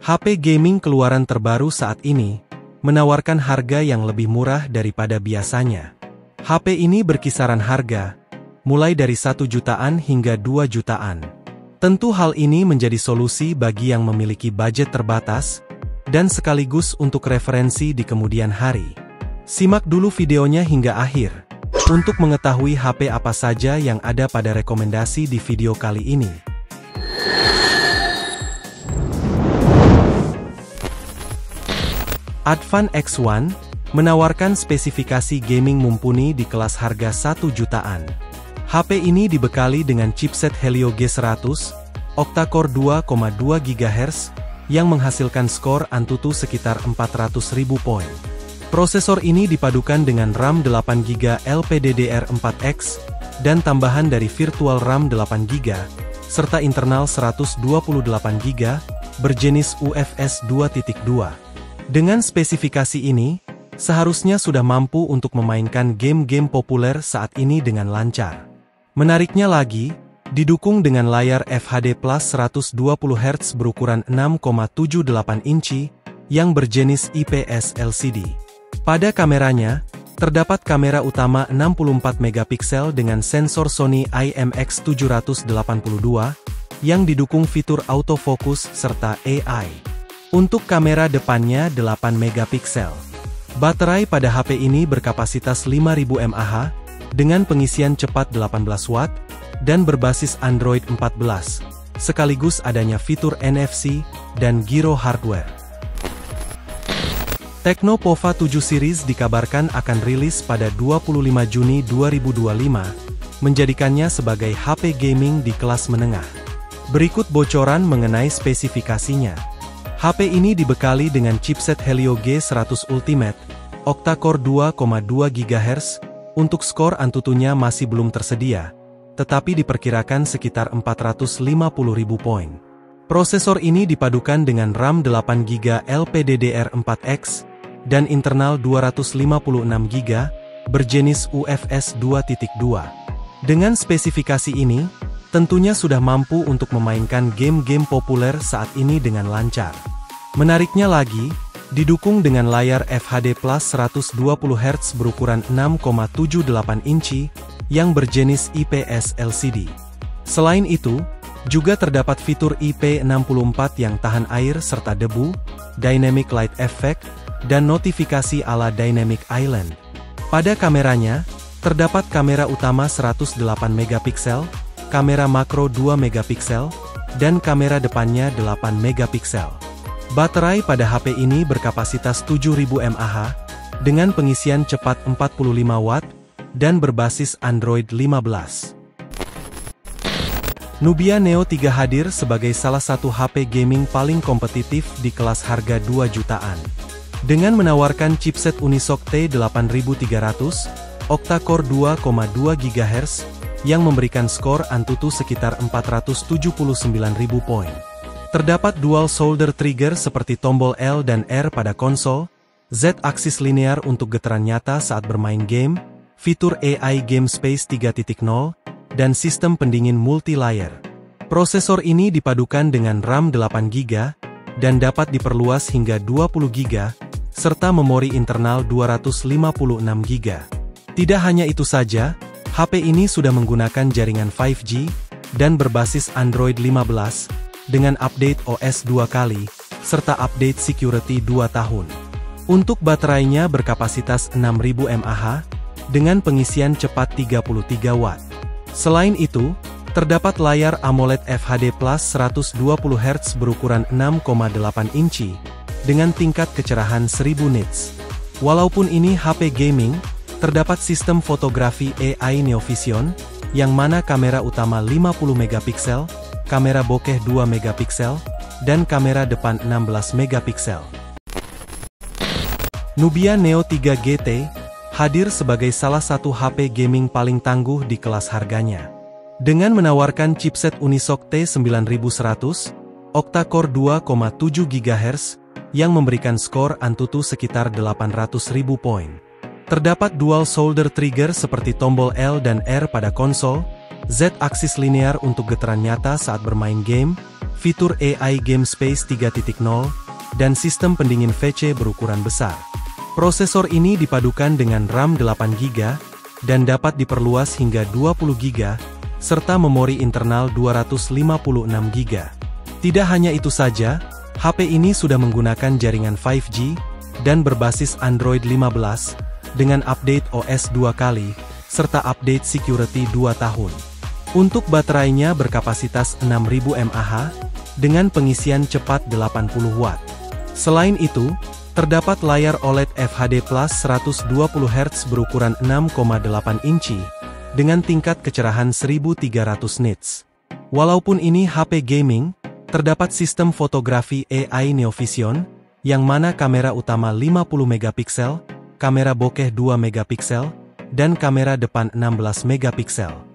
HP gaming keluaran terbaru saat ini menawarkan harga yang lebih murah daripada biasanya. HP ini berkisaran harga mulai dari 1 jutaan hingga 2 jutaan. Tentu hal ini menjadi solusi bagi yang memiliki budget terbatas dan sekaligus untuk referensi di kemudian hari. Simak dulu videonya hingga akhir untuk mengetahui HP apa saja yang ada pada rekomendasi di video kali ini. Advan X1 menawarkan spesifikasi gaming mumpuni di kelas harga 1 jutaan. HP ini dibekali dengan chipset Helio G100, octa-core 2,2 GHz, yang menghasilkan skor Antutu sekitar 400.000 poin. Prosesor ini dipadukan dengan RAM 8GB LPDDR4X, dan tambahan dari virtual RAM 8GB, serta internal 128GB, berjenis UFS 2.2. Dengan spesifikasi ini, seharusnya sudah mampu untuk memainkan game-game populer saat ini dengan lancar. Menariknya lagi, didukung dengan layar FHD Plus 120Hz berukuran 6,78 inci, yang berjenis IPS LCD. Pada kameranya, terdapat kamera utama 64 megapiksel dengan sensor Sony IMX782, yang didukung fitur autofocus serta AI. Untuk kamera depannya 8 megapiksel. Baterai pada HP ini berkapasitas 5000 mAh, dengan pengisian cepat 18 watt, dan berbasis Android 14, sekaligus adanya fitur NFC, dan Giro hardware. Tecno Pova 7 series dikabarkan akan rilis pada 25 Juni 2025, menjadikannya sebagai HP gaming di kelas menengah. Berikut bocoran mengenai spesifikasinya. HP ini dibekali dengan chipset Helio G100 Ultimate, octa-core 2,2 GHz, untuk skor Antutunya masih belum tersedia, tetapi diperkirakan sekitar 450.000 poin. Prosesor ini dipadukan dengan RAM 8GB LPDDR4X, dan internal 256GB, berjenis UFS 2.2. Dengan spesifikasi ini, tentunya sudah mampu untuk memainkan game-game populer saat ini dengan lancar. Menariknya lagi, didukung dengan layar FHD Plus 120Hz berukuran 6,78 inci, yang berjenis IPS LCD. Selain itu, juga terdapat fitur IP64 yang tahan air serta debu, Dynamic Light Effect, dan notifikasi ala Dynamic Island. Pada kameranya, terdapat kamera utama 108 megapiksel, kamera makro 2 megapiksel, dan kamera depannya 8 megapiksel. Baterai pada HP ini berkapasitas 7000 mAh, dengan pengisian cepat 45 watt, dan berbasis Android 15. Nubia Neo 3 hadir sebagai salah satu HP gaming paling kompetitif di kelas harga 2 jutaan. Dengan menawarkan chipset Unisoc T8300, octa-core 2,2 GHz, yang memberikan skor Antutu sekitar 479.000 poin. Terdapat dual shoulder trigger seperti tombol L dan R pada konsol, Z-aksis linear untuk getaran nyata saat bermain game, fitur AI Game Space 3.0, dan sistem pendingin multi-layer. Prosesor ini dipadukan dengan RAM 8GB, dan dapat diperluas hingga 20GB, serta memori internal 256GB. Tidak hanya itu saja, HP ini sudah menggunakan jaringan 5G, dan berbasis Android 15, dengan update OS 2 kali, serta update security 2 tahun. Untuk baterainya berkapasitas 6000 mAh, dengan pengisian cepat 33 watt. Selain itu, terdapat layar AMOLED FHD Plus 120Hz berukuran 6,8 inci, dengan tingkat kecerahan 1000 nits. Walaupun ini HP gaming, terdapat sistem fotografi AI Neovision, yang mana kamera utama 50 megapiksel, kamera bokeh 2 megapiksel, dan kamera depan 16 megapiksel. Nubia Neo 3 GT hadir sebagai salah satu HP gaming paling tangguh di kelas harganya. Dengan menawarkan chipset Unisoc T9100, octa-core 2,7 GHz, yang memberikan skor Antutu sekitar 800.000 poin. Terdapat dual shoulder trigger seperti tombol L dan R pada konsol, Z-aksis linear untuk getaran nyata saat bermain game, fitur AI Game Space 3.0, dan sistem pendingin VC berukuran besar. Prosesor ini dipadukan dengan RAM 8GB, dan dapat diperluas hingga 20GB, serta memori internal 256GB. Tidak hanya itu saja, HP ini sudah menggunakan jaringan 5G, dan berbasis Android 15, dengan update OS 2 kali, serta update security 2 tahun. Untuk baterainya berkapasitas 6000 mAh, dengan pengisian cepat 80 Watt. Selain itu, terdapat layar OLED FHD Plus 120Hz berukuran 6,8 inci, dengan tingkat kecerahan 1300 nits. Walaupun ini HP gaming, terdapat sistem fotografi AI Neo Vision, yang mana kamera utama 50 megapiksel, kamera bokeh 2 megapiksel, dan kamera depan 16 megapiksel.